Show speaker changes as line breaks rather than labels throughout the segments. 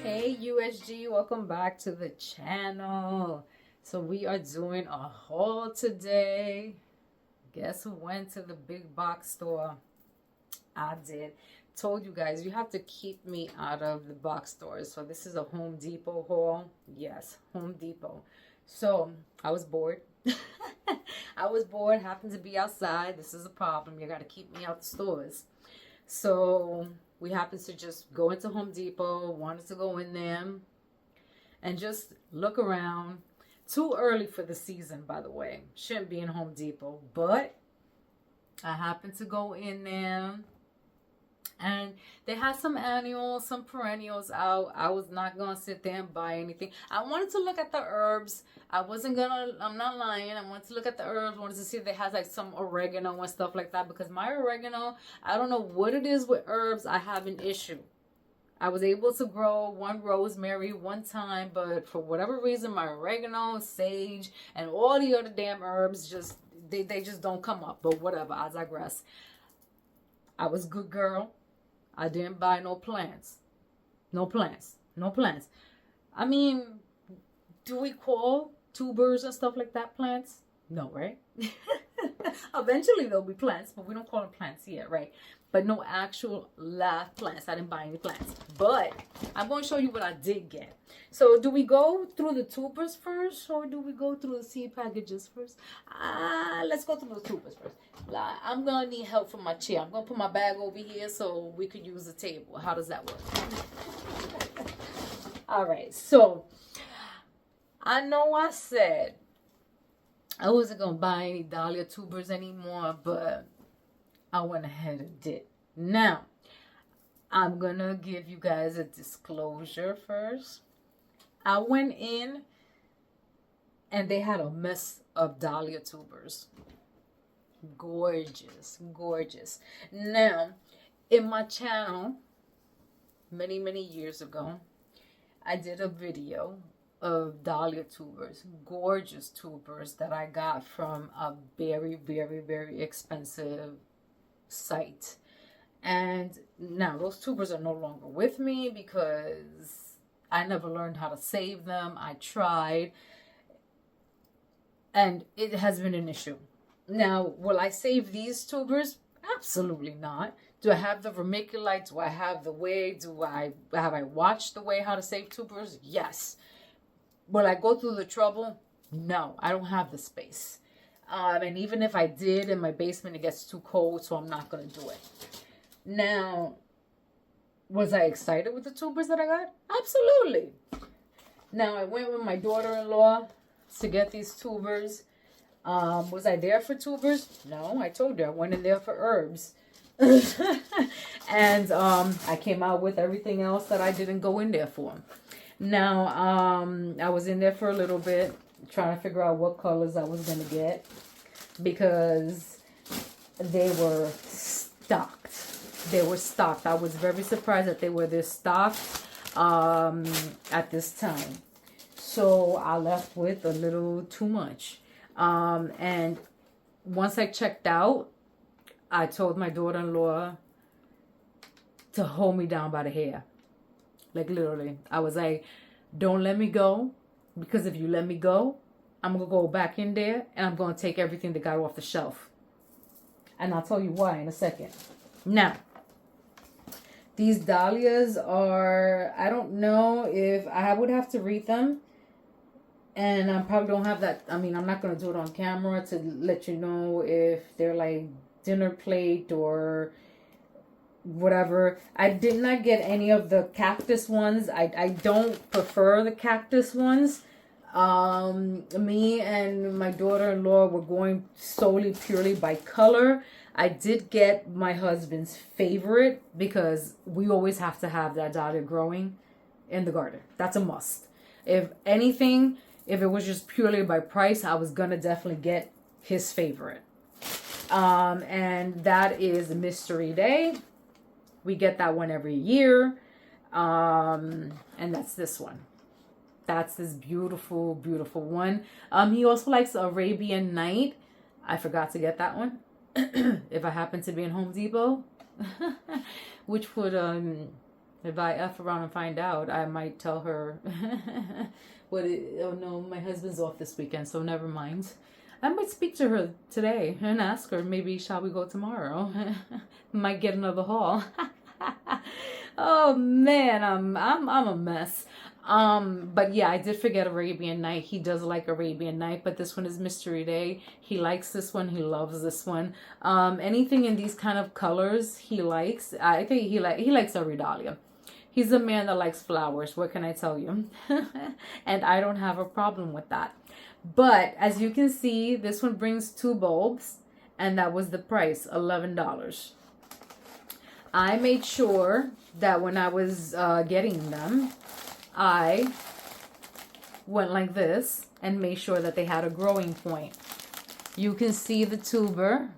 Hey USG, welcome back to the channel. So we are doing a haul today. Guess who went to the big box store? I did. Told you guys you have to keep me out of the box stores. So this is a Home Depot haul. Yes, Home Depot. So I was bored. I was bored, happened to be outside. This is a problem. You got to keep me out the stores. So we happened to just go into Home Depot, wanted to go in there and just look around. Too early for the season, by the way. Shouldn't be in Home Depot, but I happened to go in there and they had some annuals, some perennials out. I was not going to sit there and buy anything. I wanted to look at the herbs. I'm not lying. I wanted to look at the herbs. Wanted to see if they had like some oregano and stuff like that. Because my oregano, I don't know what it is with herbs. I have an issue. I was able to grow one rosemary one time. But for whatever reason, my oregano, sage, and all the other damn herbs just, they just don't come up. But whatever, I digress. I was a good girl. I didn't buy no plants. No plants. No plants. I mean, do we call tubers and stuff like that plants? No, right? Eventually there'll be plants, but we don't call them plants yet, right? But no actual live plants. I didn't buy any plants. But I'm going to show you what I did get. So do we go through the tubers first or do we go through the seed packages first? Let's go through the tubers first. I'm going to need help for my chair. I'm going to put my bag over here so we could use the table. How does that work? All right. So I know I said I wasn't going to buy any dahlia tubers anymore, but I went ahead and did. Now, I'm going to give you guys a disclosure first. I went in and they had a mess of dahlia tubers. Gorgeous, gorgeous. Now, in my channel, many, many years ago, I did a video of dahlia tubers, gorgeous tubers that I got from a very, very, very expensive site. And now those tubers are no longer with me because I never learned how to save them. I tried and it has been an issue. Now, will I save these tubers? Absolutely not. Do I have the vermiculite? Do I have the way? Have I watched the way how to save tubers? Yes. Will I go through the trouble? No, I don't have the space. And even if I did in my basement, it gets too cold, so I'm not going to do it. Now, was I excited with the tubers that I got? Absolutely. Now, I went with my daughter-in-law to get these tubers. Was I there for tubers? No, I told her I went in there for herbs. And I came out with everything else that I didn't go in there for. Now, I was in there for a little bit trying to figure out what colors I was going to get because they were stocked. They were stocked. I was very surprised that they were this stocked at this time. So I left with a little too much. And once I checked out, I told my daughter-in-law to hold me down by the hair. Like literally. I was like, don't let me go. Because if you let me go, I'm going to go back in there and I'm going to take everything that got off the shelf. And I'll tell you why in a second. Now, these dahlias are, I don't know if I would have to read them. And I probably don't have that. I mean, I'm not going to do it on camera to let you know if they're like dinner plate or whatever. I did not get any of the cactus ones. I don't prefer the cactus ones. Me and my daughter-in-law were going solely purely by color. I did get my husband's favorite because we always have to have that dahlia growing in the garden. That's a must. If anything, if it was just purely by price, I was gonna definitely get his favorite. And that is Mystery Day. We get that one every year. And that's this one. That's this beautiful, beautiful one. He also likes Arabian Night. I forgot to get that one. If I happen to be in Home Depot. Which would If I F around and find out, I might tell her, oh no, my husband's off this weekend, so never mind. I might speak to her today and ask her, maybe shall we go tomorrow? Might get another haul. Oh man, I'm a mess. But yeah, I did forget Arabian Night. He does like Arabian Night, but this one is Mystery Day. He likes this one. He loves this one. Anything in these kind of colors he likes. I think he likes every dahlia. He's a man that likes flowers. What can I tell you? And I don't have a problem with that. But as you can see, this one brings 2 bulbs, and that was the price, $11. I made sure that when I was getting them, I went like this and made sure that they had a growing point. You can see the tuber.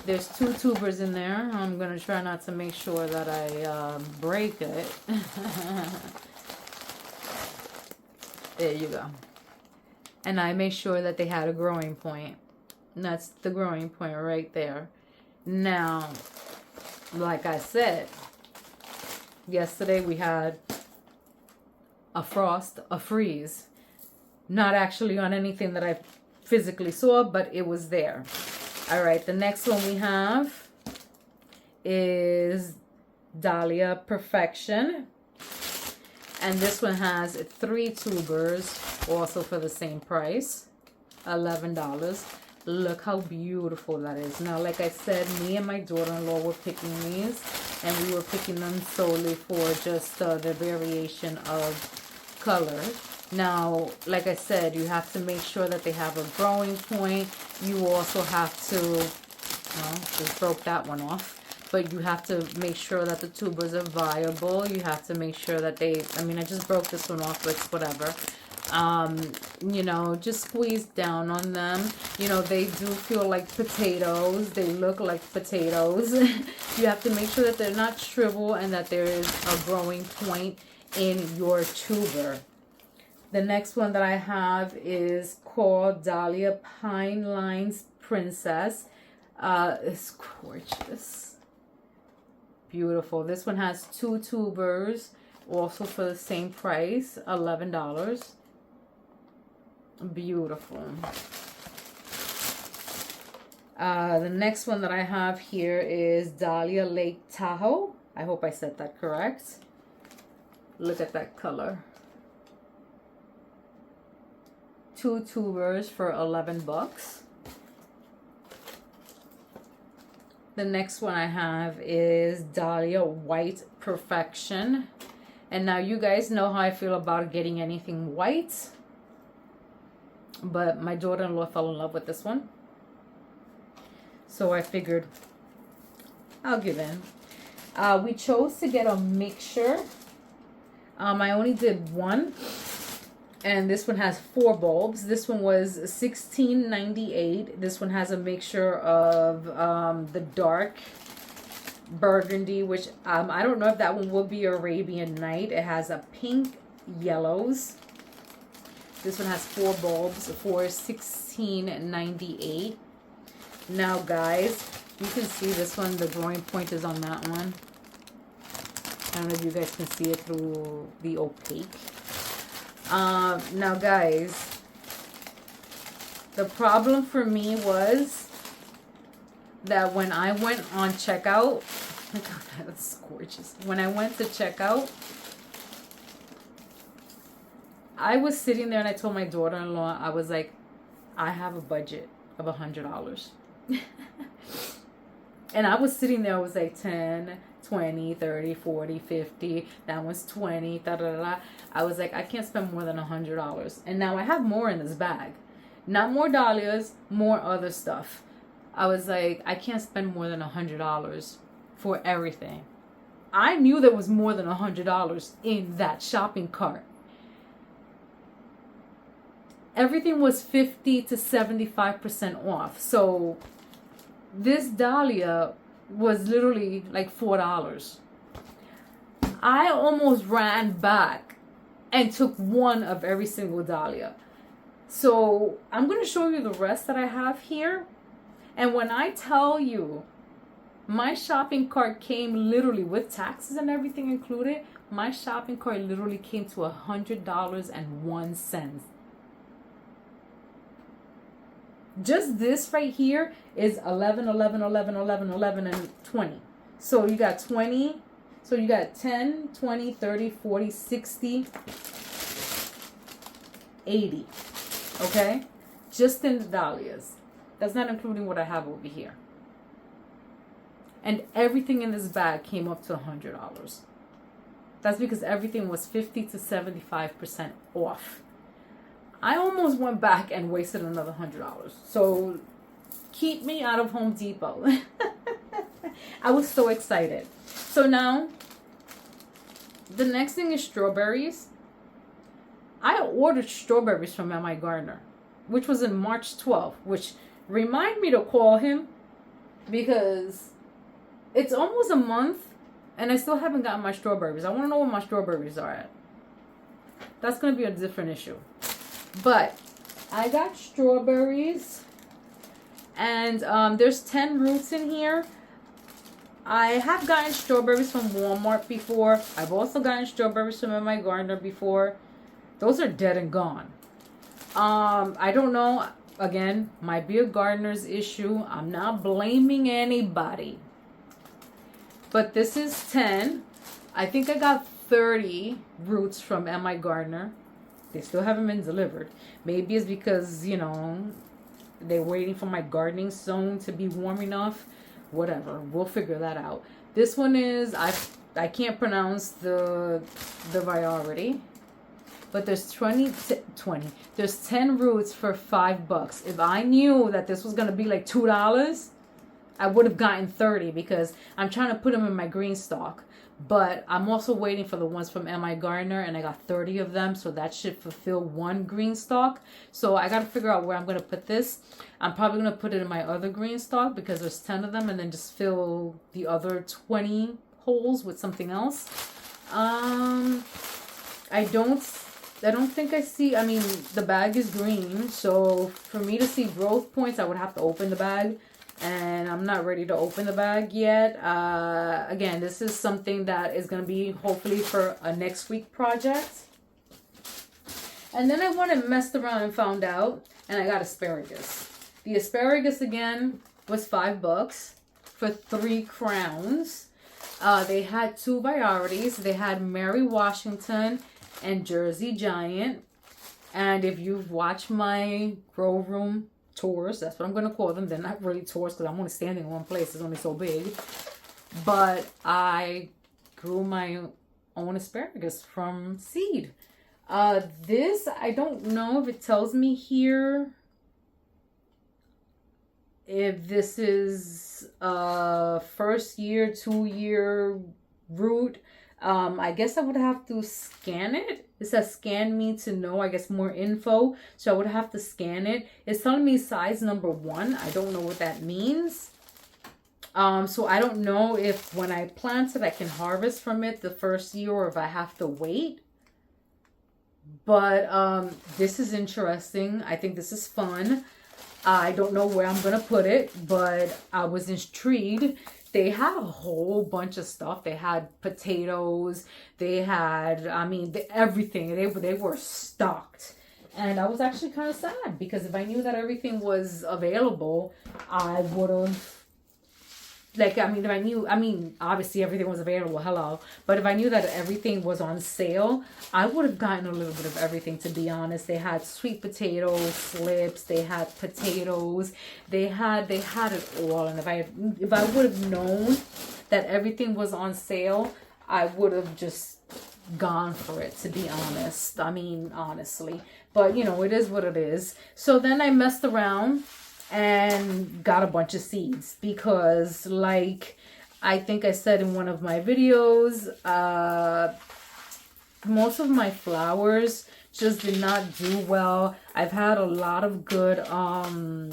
There's 2 tubers in there. I'm going to try not to make sure that I break it. There you go. And I made sure that they had a growing point. And that's the growing point right there. Now, like I said, yesterday we had a frost, a freeze. Not actually on anything that I physically saw, but it was there. All right, the next one we have is Dahlia Perfection. And this one has 3 tubers, also for the same price, $11. Look how beautiful that is. Now, like I said, me and my daughter-in-law were picking these, and we were picking them solely for just the variation of color. Now, like I said, you have to make sure that they have a growing point. You also have to, well, just broke that one off. But you have to make sure that the tubers are viable. You have to make sure that they, I mean, I just broke this one off, but it's whatever. You know, just squeeze down on them. You know, they do feel like potatoes. They look like potatoes. You have to make sure that they're not shriveled and that there is a growing point in your tuber. The next one that I have is called Dahlia Pine Lines Princess. It's gorgeous. Beautiful. This one has 2 tubers, also for the same price, $11. Beautiful. The next one that I have here is Dahlia Lake Tahoe. I hope I said that correct. Look at that color. 2 tubers for $11. The next one I have is Dahlia White Perfection. And now you guys know how I feel about getting anything white. But my daughter-in-law fell in love with this one. So I figured I'll give in. We chose to get a mixture. I only did one. And this one has 4 bulbs. This one was $16.98. This one has a mixture of the dark burgundy, which I don't know if that one will be Arabian Night. It has a pink yellows. This one has 4 bulbs for $16.98. Now, guys, you can see this one. The growing point is on that one. I don't know if you guys can see it through the opaque. Now guys, the problem for me was that when I went on checkout, look how that's gorgeous. When I went to checkout, I was sitting there and I told my daughter-in-law, I was like, I have a budget of $100. And I was sitting there, I was like 10, 20, 30, 40, 50. That one's 20. Da, da, da, da. I was like, I can't spend more than $100. And now I have more in this bag. Not more dahlias, more other stuff. I was like, I can't spend more than $100 for everything. I knew there was more than $100 in that shopping cart. Everything was 50 to 75% off. So this dahlia was literally like $4. I almost ran back and took one of every single dahlia. So I'm going to show you the rest that I have here. And when I tell you My shopping cart came literally with taxes and everything included. My shopping cart literally came to $100.01. Just this right here is 11, 11, 11, 11, 11, and 20. So you got 20. So you got 10, 20, 30, 40, 60, 80. Okay? Just in the dahlias. That's not including what I have over here. And everything in this bag came up to $100. That's because everything was 50 to 75% off. I almost went back and wasted another $100. So keep me out of Home Depot. I was so excited. So now, the next thing is strawberries. I ordered strawberries from M.I. Gardner, which was in March 12th, which remind me to call him because it's almost a month and I still haven't gotten my strawberries. I want to know where my strawberries are at. That's going to be a different issue. But I got strawberries and there's 10 roots in here. I have gotten strawberries from Walmart before. I've also gotten strawberries from M.I. Gardner before. Those are dead and gone. I don't know. Again, might be a gardener's issue. I'm not blaming anybody. But this is 10. I think I got 30 roots from M.I. Gardner. They still haven't been delivered. Maybe it's because, you know, they're waiting for my gardening zone to be warm enough. Whatever. We'll figure that out. This one is, I can't pronounce the variety. But there's 20. There's 10 roots for $5. If I knew that this was going to be like $2, I would have gotten 30 because I'm trying to put them in my green stock. But I'm also waiting for the ones from M.I. Gardner, and I got 30 of them, so that should fulfill one green stock. So I got to figure out where I'm going to put this. I'm probably going to put it in my other green stock because there's 10 of them, and then just fill the other 20 holes with something else. I don't think I see, I mean, the bag is green, so for me to see growth points, I would have to open the bag. And I'm not ready to open the bag yet. Again, this is something that is going to be hopefully for a next week project. And then I went and messed around and found out, and I got asparagus. The asparagus again was $5 for 3 crowns. They had 2 varieties. They had Mary Washington and Jersey Giant. And if you've watched my grow room tours, that's what I'm going to call them. They're not really tours because I'm only standing in one place. It's only so big. But I grew my own asparagus from seed. This, I don't know if it tells me here if this is first year, 2-year root. I guess I would have to scan it. It says scan me to know, I guess, more info. So I would have to scan it. It's telling me size number 1. I don't know what that means. So I don't know if when I plant it, I can harvest from it the first year or if I have to wait. But this is interesting. I think this is fun. I don't know where I'm going to put it, but I was intrigued. They had a whole bunch of stuff. They had potatoes. They had, I mean, everything. They were stocked. And I was actually kind of sad because if I knew that everything was available, I would have, like, I mean, if I knew, I mean, obviously everything was available, hello. But if I knew that everything was on sale, I would have gotten a little bit of everything, to be honest. They had sweet potato slips. They had potatoes. They had it all. And if I would have known that everything was on sale, I would have just gone for it, to be honest. I mean, honestly. But, you know, it is what it is. So then I messed around and got a bunch of seeds because, like I think I said in one of my videos, most of my flowers just did not do well. I've had a lot of good oh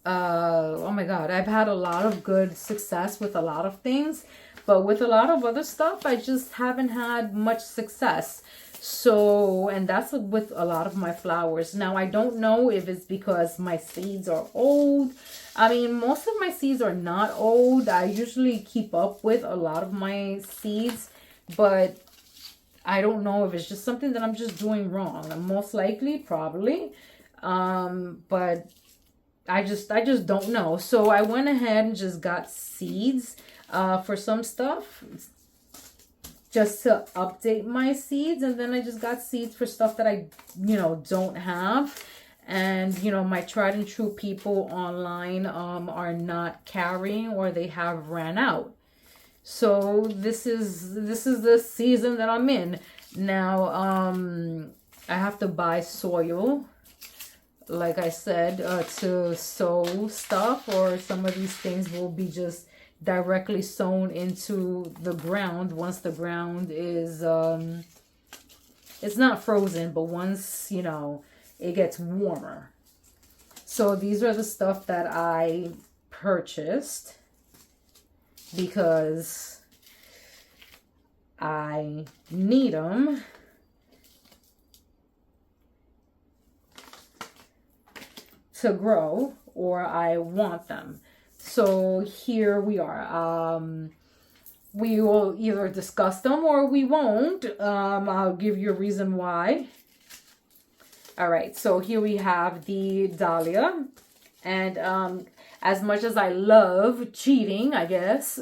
my god, I've had a lot of good success with a lot of things, but with a lot of other stuff I just haven't had much success. So, and that's with a lot of my flowers. Now, I don't know if it's because my seeds are old. I mean, most of my seeds are not old. I usually keep up with a lot of my seeds, but I don't know if it's just something that I'm just doing wrong. Most likely, probably. But I just don't know. So I went ahead and just got seeds for some stuff just to update my seeds, and then I just got seeds for stuff that I don't have. And my tried and true people online are not carrying, or they have ran out. So this is the season that I'm in now. I have to buy soil, like I said, to sow stuff, or some of these things will be just directly sown into the ground once the ground is it's not frozen, but once it gets warmer. So these are the stuff that I purchased because I need them to grow, or I want them. So here we are. We will either discuss them or we won't. I'll give you a reason why. All right, so here we have the dahlia. And as much as I love cheating, I guess,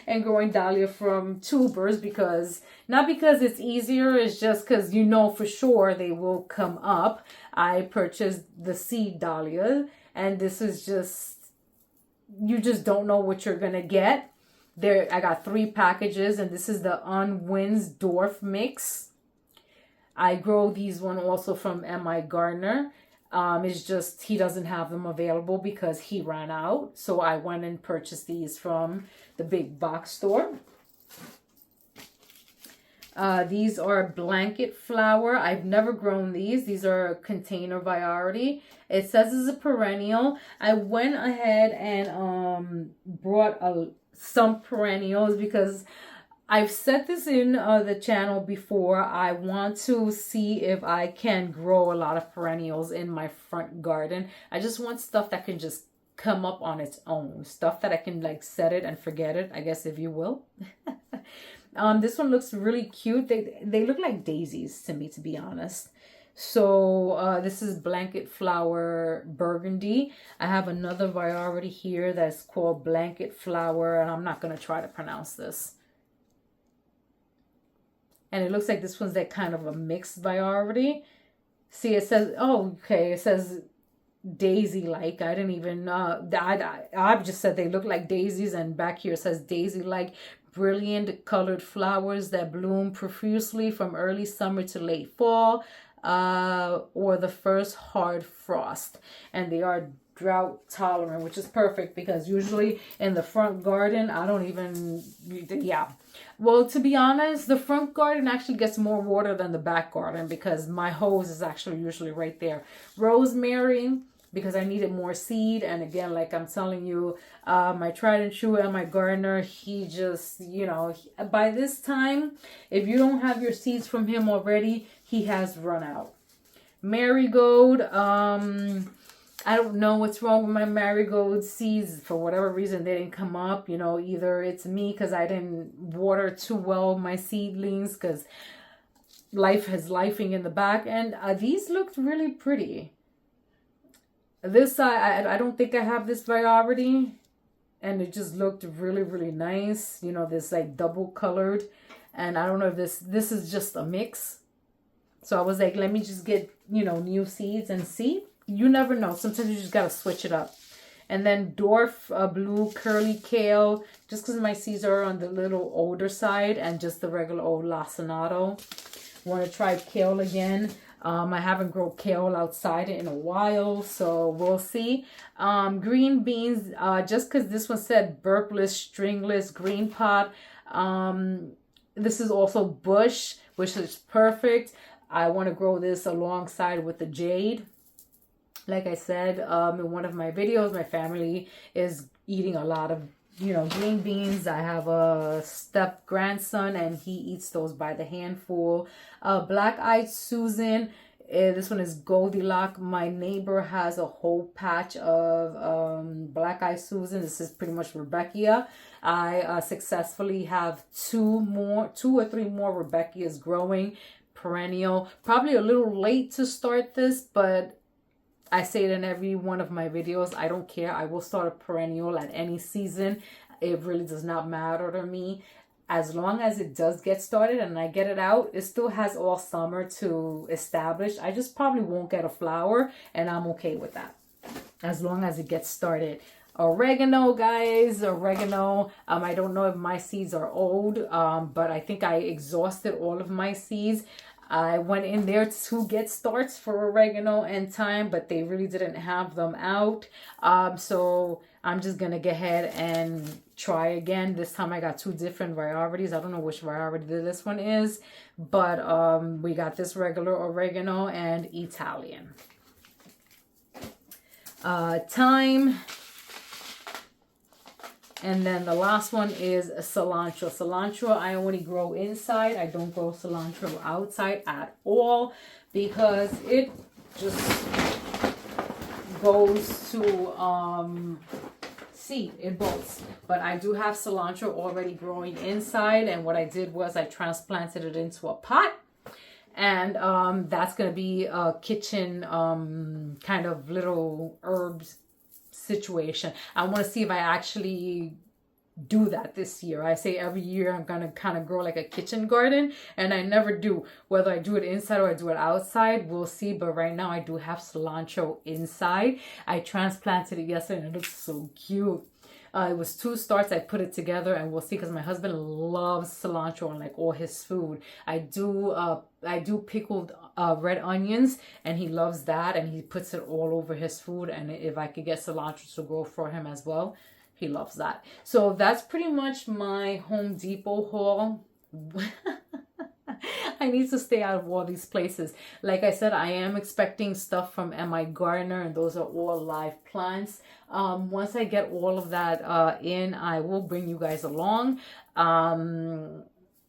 and growing dahlia from tubers, not because it's easier, it's just because for sure they will come up. I purchased the seed dahlia, and this is just, you just don't know what you're gonna get. There, I got 3 packages, and this is the Unwindsdorf mix. I grow these one also from M.I. Gardner. It's just he doesn't have them available because he ran out. So I went and purchased these from the big box store. These are blanket flower. I've never grown these. These are a container variety. It says it's a perennial. I went ahead and brought some perennials because I've said this in the channel before. I want to see if I can grow a lot of perennials in my front garden. I just want stuff that can just come up on its own. Stuff that I can like set it and forget it, I guess, if you will. This one looks really cute. They look like daisies to me, to be honest. So this is blanket flower burgundy. I have another variety here that's called blanket flower, and I'm not going to try to pronounce this. And it looks like this one's that kind of a mixed variety. See, it says, oh, okay, it says daisy-like. I didn't even, I've just said they look like daisies, and back here it says daisy-like. Brilliant colored flowers that bloom profusely from early summer to late fall, or the first hard frost. And they are drought tolerant, which is perfect because usually in the front garden, I don't even, Well, to be honest, the front garden actually gets more water than the back garden because my hose is actually usually right there. Rosemary, because I needed more seed. And again, like I'm telling you, my tried and true M.I. Gardner, he just, by this time, if you don't have your seeds from him already, he has run out. Marigold, I don't know what's wrong with my marigold seeds. For whatever reason, they didn't come up. Either it's me because I didn't water too well my seedlings because life is lifing in the back. And these looked really pretty. This, I don't think I have this variety. And it just looked really, really nice. This like double colored. And I don't know if this is just a mix. So I was like, let me just get, new seeds and see. You never know. Sometimes you just got to switch it up. And then Dwarf Blue Curly Kale. Just because my seeds are on the little older side. And just the regular old lacinato. Want to try kale again. I haven't grown kale outside in a while. So we'll see. Green beans. Just because this one said burpless, stringless, green pot. This is also bush, which is perfect. I want to grow this alongside with the jade. Like I said in one of my videos, my family is eating a lot of green beans. I have a step grandson and he eats those by the handful. Black Eyed Susan. This one is Goldilocks. My neighbor has a whole patch of Black Eyed Susan. This is pretty much Rebecca. I successfully have two or three more Rebecca's growing, perennial. Probably a little late to start this, but I say it in every one of my videos. I don't care. I will start a perennial at any season. It really does not matter to me. As long as it does get started and I get it out, it still has all summer to establish. I just probably won't get a flower, and I'm okay with that as long as it gets started. Oregano, guys, oregano. I don't know if my seeds are old, but I think I exhausted all of my seeds. I went in there to get starts for oregano and thyme, but they really didn't have them out. So I'm just going to go ahead and try again. This time I got two different varieties. I don't know which variety this one is, but we got this regular oregano and Italian. Thyme. And then the last one is cilantro. Cilantro I only grow inside. I don't grow cilantro outside at all because it just goes to seed. It bolts. But I do have cilantro already growing inside, and what I did was I transplanted it into a pot. And that's going to be a kitchen kind of little herbs situation. I want to see if I actually do that this year. I say every year I'm gonna kind of grow like a kitchen garden, and I never do. Whether I do it inside or I do it outside, we'll see. But right now I do have cilantro inside. I transplanted it yesterday and it looks so cute. It was 2 starts. I put it together, and we'll see, because my husband loves cilantro on like all his food. I do pickled red onions, and he loves that, and he puts it all over his food. And if I could get cilantro to grow for him as well, he loves that. So that's pretty much my Home Depot haul. I need to stay out of all these places. Like I said, I am expecting stuff from M.I. Gardner, and those are all live plants. Once I get all of that in, I will bring you guys along.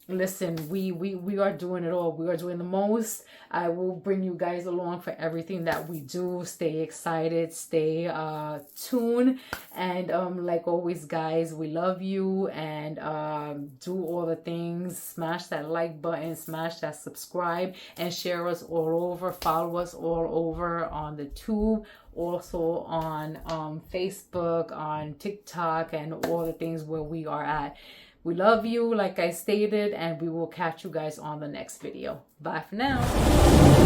Listen, we are doing it all. We are doing the most. I will bring you guys along for everything that we do. Stay excited, stay tuned, and like always, guys, we love you, and do all the things. Smash that like button, smash that subscribe, and share us all over. Follow us all over on the tube, also on Facebook, on TikTok, and all the things where we are at. We love you, like I stated, and we will catch you guys on the next video. Bye for now.